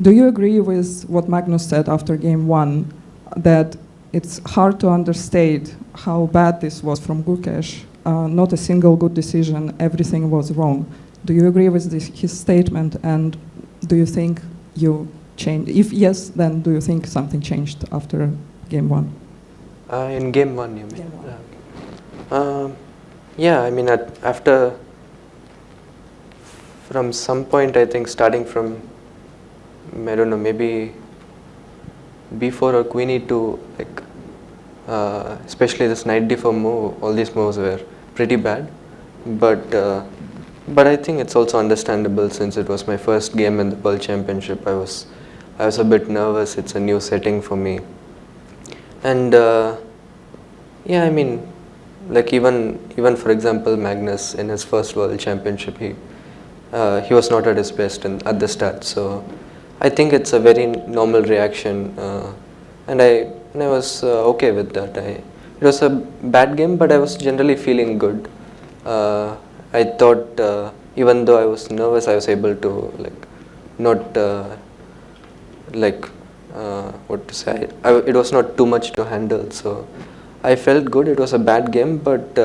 Do you agree with what Magnus said after game one, that it's hard to understate how bad this was from Gukesh? Not a single good decision, everything was wrong. Do you agree with his statement, and do you think you changed? If yes, then do you think something changed after game one? In game one, you mean? Game one. Yeah, I mean, after, from some point, I think starting from, I don't know, maybe B4 or Queen E2, like, especially this knight D4 move, all these moves were pretty bad. But I think it's also understandable since it was my first game in the World Championship. I was a bit nervous. It's a new setting for me, and yeah, I mean, like even for example, Magnus in his first World Championship, he was not at his best at the start. So I think it's a very normal reaction, and I was okay with that. It was a bad game, but I was generally feeling good. I thought even though I was nervous, I was able to like not like what to say. It was not too much to handle, so I felt good. It was a bad game, but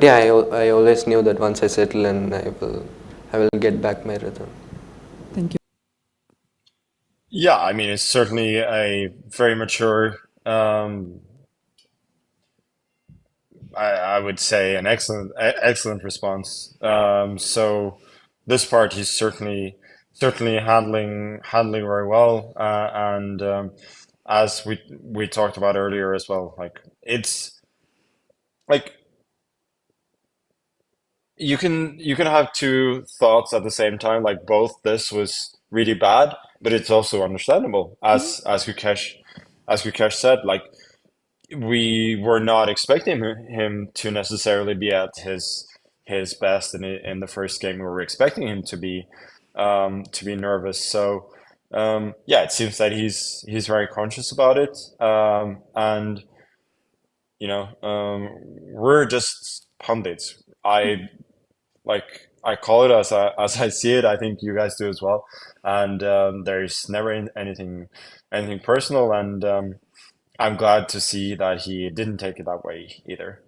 yeah, I always knew that once I settle in, I will get back my rhythm. Thank you. Yeah, I mean, it's certainly a very mature, I would say an excellent response. So this part he's certainly handling very well, and as we talked about earlier as well, like it's like you can have two thoughts at the same time. Like both this was really bad, but it's also understandable, as Gukesh said. Like we were not expecting him to necessarily be at his best in the first game. We were expecting him to be nervous. So yeah, it seems that he's very conscious about it, and we're just pundits. I call it as I see it. I think you guys do as well. And there's never anything personal. And I'm glad to see that he didn't take it that way either.